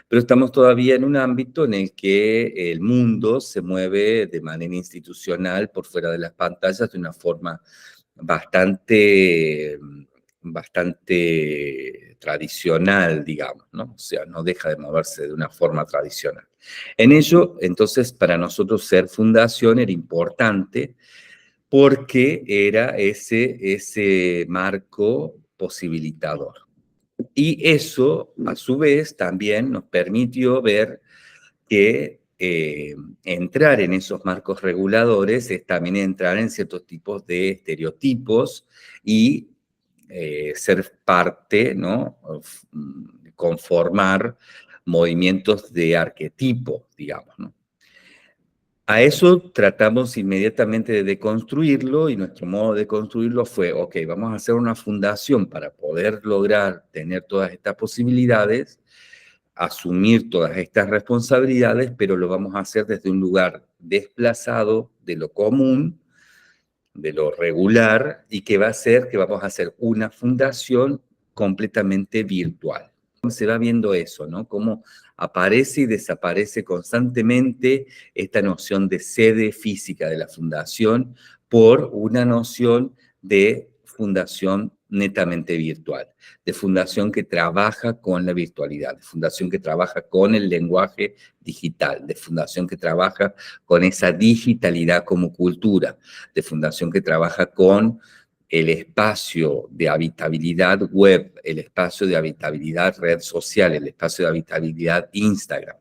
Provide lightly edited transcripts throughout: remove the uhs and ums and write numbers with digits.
Pero estamos todavía en un ámbito en el que el mundo se mueve de manera institucional por fuera de las pantallas de una forma bastante, bastante tradicional, digamos, ¿no? O sea, no deja de moverse de una forma tradicional. En ello, entonces, para nosotros ser fundación era importante porque era ese marco posibilitador. Y eso, a su vez, también nos permitió ver que entrar en esos marcos reguladores es también entrar en ciertos tipos de estereotipos y ser parte, ¿no? Conformar movimientos de arquetipo, digamos, ¿no? A eso tratamos inmediatamente de deconstruirlo y nuestro modo de construirlo fue, ok, vamos a hacer una fundación para poder lograr tener todas estas posibilidades, asumir todas estas responsabilidades, pero lo vamos a hacer desde un lugar desplazado de lo común, de lo regular, y que va a ser que vamos a hacer una fundación completamente virtual. Se va viendo eso, ¿no? Cómo aparece y desaparece constantemente esta noción de sede física de la fundación por una noción de fundación netamente virtual, de fundación que trabaja con la virtualidad, de fundación que trabaja con el lenguaje digital, de fundación que trabaja con esa digitalidad como cultura, de fundación que trabaja con el espacio de habitabilidad web, el espacio de habitabilidad red social, el espacio de habitabilidad Instagram.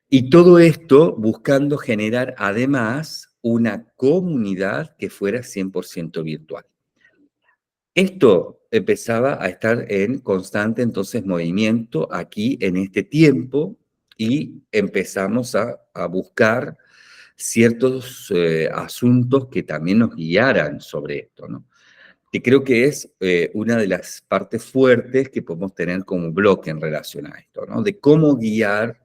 Y todo esto buscando generar además una comunidad que fuera 100% virtual. Esto empezaba a estar en constante entonces movimiento aquí en este tiempo y empezamos a buscar ciertos asuntos que también nos guiaran sobre esto, ¿no? Que creo que es una de las partes fuertes que podemos tener como bloque en relación a esto, ¿no? De cómo guiar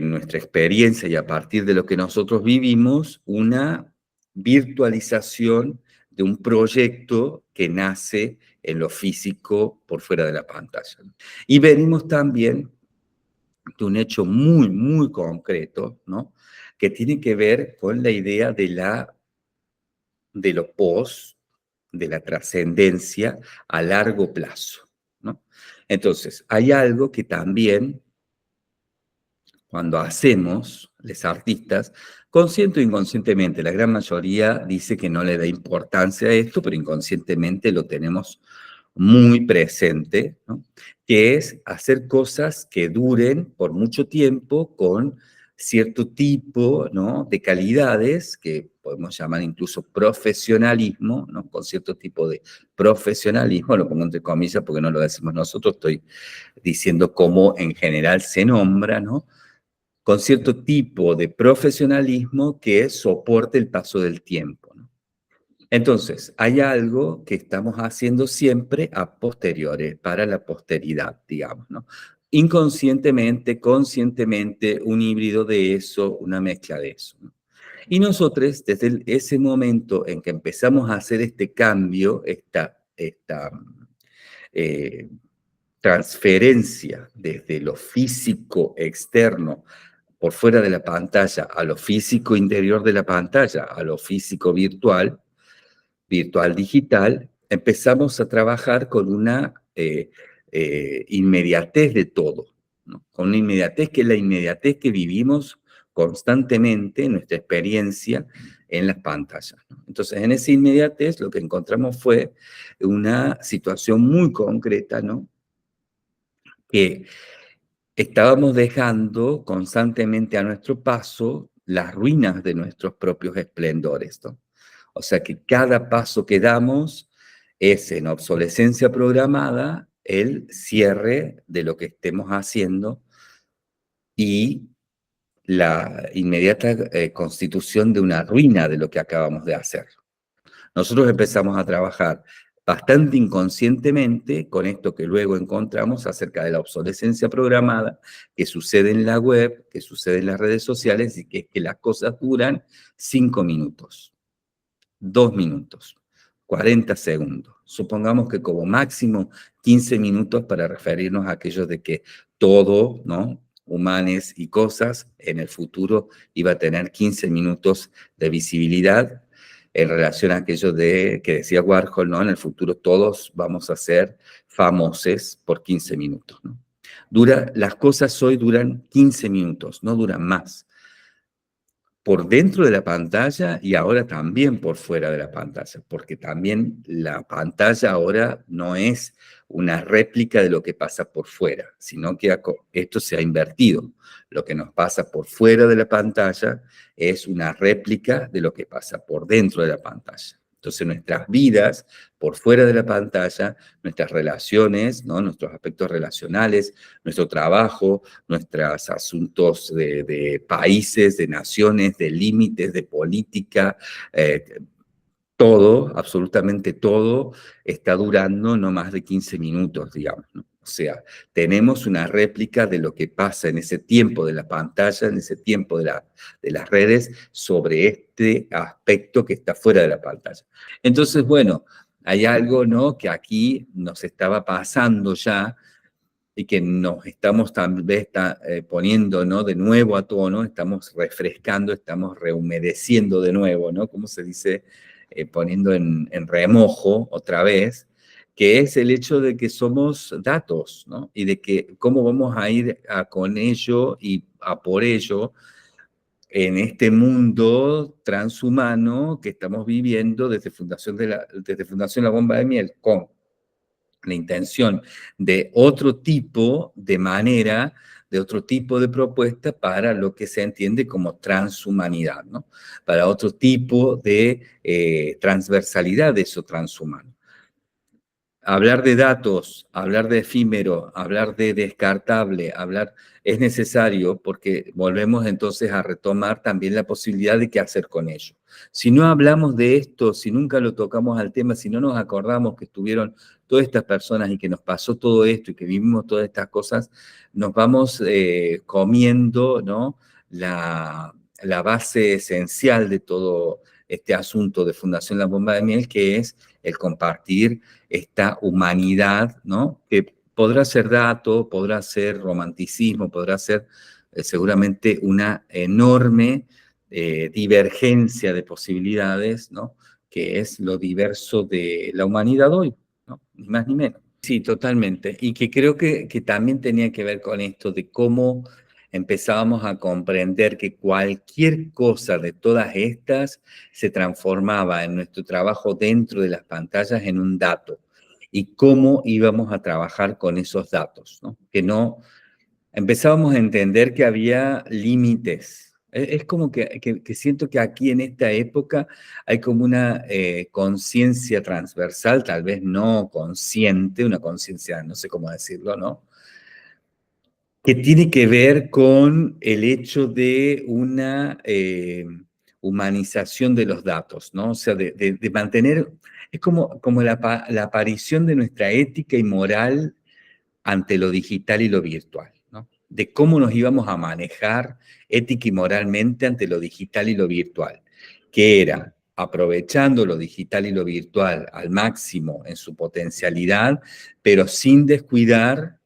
nuestra experiencia y a partir de lo que nosotros vivimos, una virtualización de un proyecto que nace en lo físico por fuera de la pantalla. Y venimos también de un hecho muy, muy concreto, ¿no? Que tiene que ver con la idea de lo post, de la trascendencia a largo plazo, ¿no? Entonces, hay algo que también cuando hacemos, los artistas, consciente o inconscientemente, la gran mayoría dice que no le da importancia a esto, pero inconscientemente lo tenemos muy presente, ¿no? Que es hacer cosas que duren por mucho tiempo con cierto tipo, ¿no? De calidades que podemos llamar incluso profesionalismo, ¿no? Con cierto tipo de profesionalismo, lo pongo entre comillas porque no lo decimos nosotros, estoy diciendo cómo en general se nombra, ¿no? Con cierto tipo de profesionalismo que soporte el paso del tiempo, ¿no? Entonces, hay algo que estamos haciendo siempre a posteriores, para la posteridad, digamos, ¿no? Inconscientemente, conscientemente, un híbrido de eso, una mezcla de eso, ¿no? Y nosotros, desde ese momento en que empezamos a hacer este cambio, esta eh, transferencia desde lo físico externo por fuera de la pantalla a lo físico interior de la pantalla, a lo físico virtual, virtual digital, empezamos a trabajar con una inmediatez de todo, ¿no? Con una inmediatez que es la inmediatez que vivimos constantemente en nuestra experiencia en las pantallas, ¿no? Entonces, en esa inmediatez lo que encontramos fue una situación muy concreta, ¿no? Que estábamos dejando constantemente a nuestro paso las ruinas de nuestros propios esplendores, ¿no? O sea que cada paso que damos es en obsolescencia programada el cierre de lo que estemos haciendo y la inmediata constitución de una ruina de lo que acabamos de hacer. Nosotros empezamos a trabajar bastante inconscientemente con esto que luego encontramos acerca de la obsolescencia programada que sucede en la web, que sucede en las redes sociales y que es que las cosas duran 5 minutos, 2 minutos, 40 segundos. Supongamos que como máximo 15 minutos para referirnos a aquellos de que todo, ¿no? Humanes y cosas, en el futuro iba a tener 15 minutos de visibilidad en relación a aquello de que decía Warhol, ¿no? En el futuro todos vamos a ser famosos por 15 minutos, ¿no? Las cosas hoy duran 15 minutos, no duran más por dentro de la pantalla y ahora también por fuera de la pantalla, porque también la pantalla ahora no es una réplica de lo que pasa por fuera, sino que esto se ha invertido. Lo que nos pasa por fuera de la pantalla es una réplica de lo que pasa por dentro de la pantalla. Entonces nuestras vidas por fuera de la pantalla, nuestras relaciones, ¿no? Nuestros aspectos relacionales, nuestro trabajo, nuestros asuntos de países, de naciones, de límites, de política, todo, absolutamente todo, está durando no más de 15 minutos, digamos, ¿no? O sea, tenemos una réplica de lo que pasa en ese tiempo de la pantalla, en ese tiempo de las redes, sobre este aspecto que está fuera de la pantalla. Entonces, bueno, hay algo, ¿no?, que aquí nos estaba pasando ya, y que nos estamos tal vez poniendo, ¿no?, de nuevo a tono, estamos refrescando, estamos rehumedeciendo de nuevo, ¿no? Como se dice, poniendo en remojo otra vez, que es el hecho de que somos datos, ¿no? Y de que cómo vamos a ir con ello y a por ello en este mundo transhumano que estamos viviendo desde Fundación La Bomba de Miel, con la intención de otro tipo de manera, de otro tipo de propuesta para lo que se entiende como transhumanidad, ¿no? Para otro tipo de transversalidad de eso transhumano. Hablar de datos, hablar de efímero, hablar de descartable, es necesario porque volvemos entonces a retomar también la posibilidad de qué hacer con ello. Si no hablamos de esto, si nunca lo tocamos al tema, si no nos acordamos que estuvieron todas estas personas y que nos pasó todo esto y que vivimos todas estas cosas, nos vamos comiendo, ¿no?, la base esencial de todo este asunto de Fundación La Bomba de Miel, que es el compartir esta humanidad, ¿no?, que podrá ser dato, podrá ser romanticismo, podrá ser seguramente una enorme divergencia de posibilidades, ¿no?, que es lo diverso de la humanidad hoy, ¿no?, ni más ni menos. Sí, totalmente. Y que creo que también tenía que ver con esto de cómo empezábamos a comprender que cualquier cosa de todas estas se transformaba en nuestro trabajo dentro de las pantallas en un dato y cómo íbamos a trabajar con esos datos, ¿no? Que no empezábamos a entender que había límites. Es como que siento que aquí en esta época hay como una conciencia transversal, tal vez no consciente, una conciencia, no sé cómo decirlo, ¿no?, que tiene que ver con el hecho de una humanización de los datos, ¿no? O sea, de mantener, es como la aparición de nuestra ética y moral ante lo digital y lo virtual, ¿no? De cómo nos íbamos a manejar ética y moralmente ante lo digital y lo virtual, que era aprovechando lo digital y lo virtual al máximo en su potencialidad, pero sin descuidar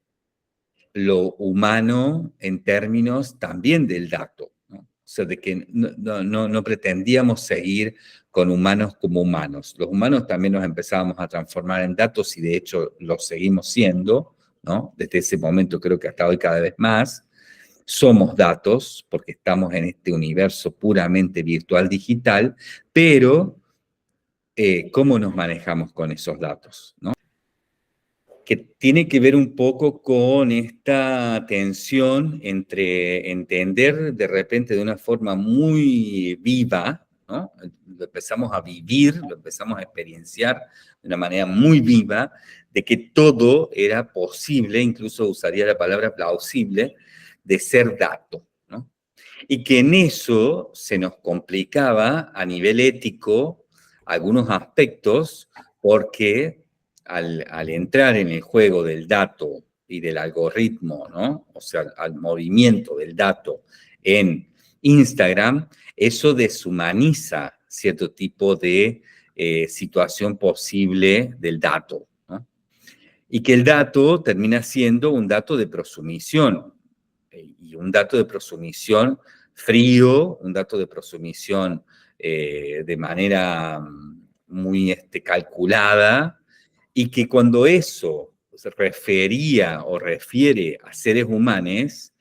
lo humano en términos también del dato, ¿no? O sea, de que no pretendíamos seguir con humanos como humanos. Los humanos también nos empezábamos a transformar en datos y de hecho lo seguimos siendo, ¿no? Desde ese momento creo que hasta hoy cada vez más. Somos datos porque estamos en este universo puramente virtual digital, pero ¿cómo nos manejamos con esos datos, ¿no? Que tiene que ver un poco con esta tensión entre entender de repente de una forma muy viva, ¿no? Lo empezamos a vivir, lo empezamos a experienciar de una manera muy viva, de que todo era posible, incluso usaría la palabra plausible, de ser dato, ¿no? Y que en eso se nos complicaba a nivel ético algunos aspectos porque al entrar en el juego del dato y del algoritmo, ¿no? O sea, al movimiento del dato en Instagram, eso deshumaniza cierto tipo de situación posible del dato, ¿no? Y que el dato termina siendo un dato de prosumisión, y un dato de prosumisión frío, un dato de prosumisión de manera muy calculada, y que cuando eso se refería o refiere a seres humanos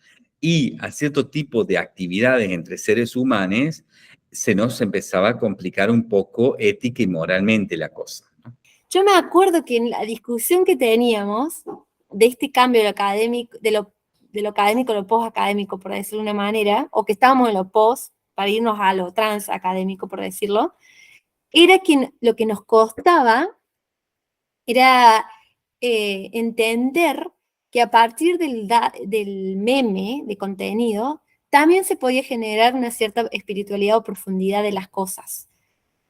y a cierto tipo de actividades entre seres humanos, se nos empezaba a complicar un poco ética y moralmente la cosa, ¿no? Yo me acuerdo que en la discusión que teníamos de este cambio de lo académico, de lo académico a lo post-académico, por decirlo de una manera, o que estábamos en lo post para irnos a lo trans-académico, por decirlo, era que lo que nos costaba era entender que a partir del meme de contenido también se podía generar una cierta espiritualidad o profundidad de las cosas.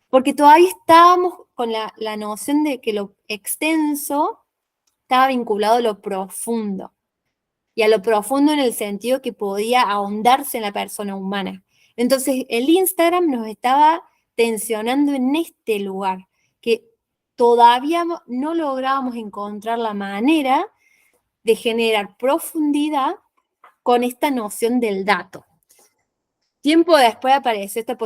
Porque todavía estábamos con la noción de que lo extenso estaba vinculado a lo profundo. Y a lo profundo en el sentido que podía ahondarse en la persona humana. Entonces, el Instagram nos estaba tensionando en este lugar, que todavía no lográbamos encontrar la manera de generar profundidad con esta noción del dato. Tiempo después apareció estas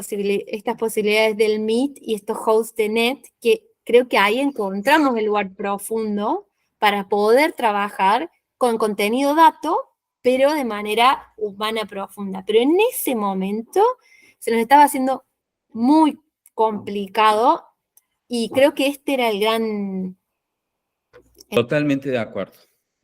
posibilidades del Meet y estos hosts de Net, que creo que ahí encontramos el lugar profundo para poder trabajar con contenido dato, pero de manera humana profunda. Pero en ese momento se nos estaba haciendo muy complicado y creo que este era el gran... Totalmente de acuerdo,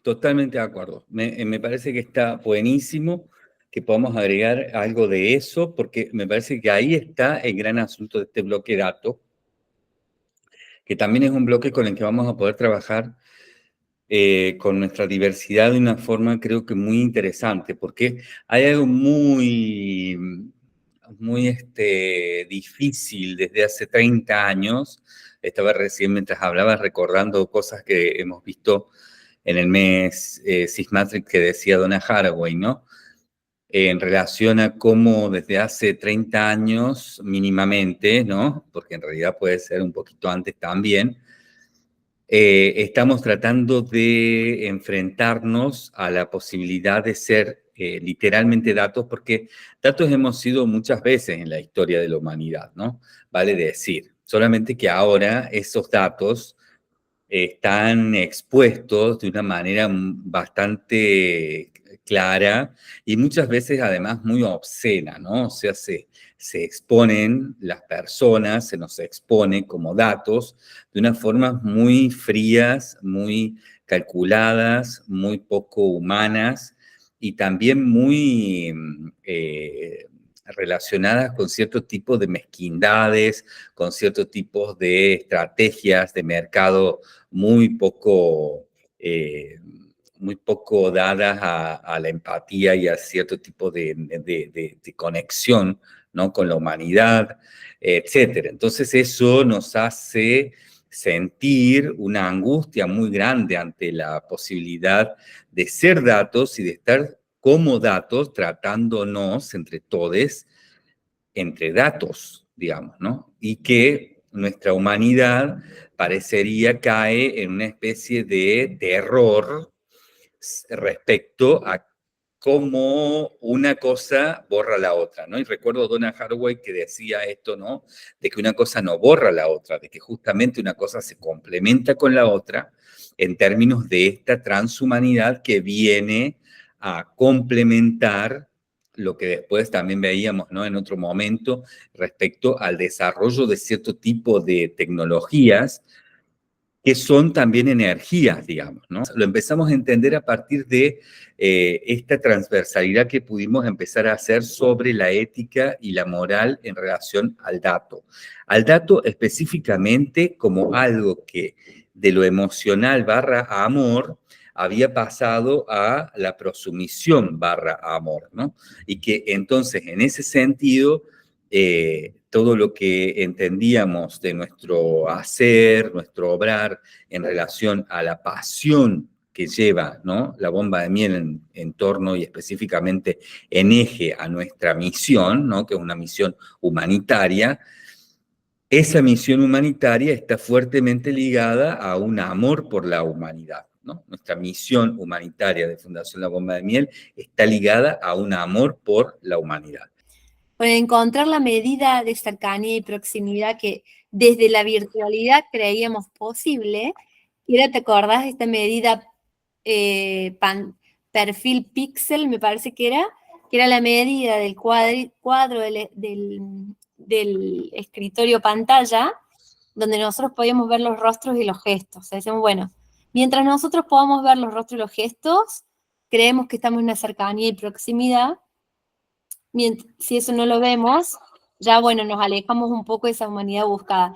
totalmente de acuerdo. Me parece que está buenísimo que podamos agregar algo de eso, porque me parece que ahí está el gran asunto de este bloque dato, que también es un bloque con el que vamos a poder trabajar con nuestra diversidad de una forma creo que muy interesante, porque hay algo muy difícil desde hace 30 años. Estaba recién mientras hablaba recordando cosas que hemos visto en el mes Sysmatrix que decía Donna Haraway, ¿no? En relación a cómo desde hace 30 años mínimamente, ¿no? Porque en realidad puede ser un poquito antes también, estamos tratando de enfrentarnos a la posibilidad de ser literalmente datos, porque datos hemos sido muchas veces en la historia de la humanidad, ¿no? Vale decir, solamente que ahora esos datos están expuestos de una manera bastante clara y muchas veces además muy obscena, ¿no? O sea, se exponen las personas, se nos expone como datos de unas formas muy frías, muy calculadas, muy poco humanas y también muy relacionadas con cierto tipo de mezquindades, con ciertos tipos de estrategias de mercado muy poco, muy poco dadas a la empatía y a cierto tipo de conexión, ¿no? Con la humanidad, etcétera. Entonces eso nos hace sentir una angustia muy grande ante la posibilidad de ser datos y de estar como datos tratándonos entre todos, entre datos, digamos, ¿no? Y que nuestra humanidad parecería cae en una especie de terror respecto a cómo una cosa borra la otra, ¿no? Y recuerdo a Donna Haraway que decía esto, ¿no? De que una cosa no borra la otra, de que justamente una cosa se complementa con la otra en términos de esta transhumanidad que viene a complementar lo que después también veíamos, ¿no? En otro momento respecto al desarrollo de cierto tipo de tecnologías que son también energías, digamos, ¿no? Lo empezamos a entender a partir de esta transversalidad que pudimos empezar a hacer sobre la ética y la moral en relación al dato específicamente como algo que de lo emocional barra amor había pasado a la prosumisión barra amor, ¿no? Y que entonces en ese sentido todo lo que entendíamos de nuestro hacer, nuestro obrar en relación a la pasión que lleva, ¿no? La bomba de miel en torno y específicamente en eje a nuestra misión, ¿no? Que es una misión humanitaria, esa misión humanitaria está fuertemente ligada a un amor por la humanidad, ¿no? Nuestra misión humanitaria de Fundación La Bomba de Miel está ligada a un amor por la humanidad. Para encontrar la medida de cercanía y proximidad que desde la virtualidad creíamos posible, y ahora te acordás de esta medida perfil píxel, me parece que era la medida del cuadro del escritorio pantalla, donde nosotros podíamos ver los rostros y los gestos. O sea, decimos, bueno, mientras nosotros podamos ver los rostros y los gestos, creemos que estamos en una cercanía y proximidad. Si eso no lo vemos, ya bueno, nos alejamos un poco de esa humanidad buscada.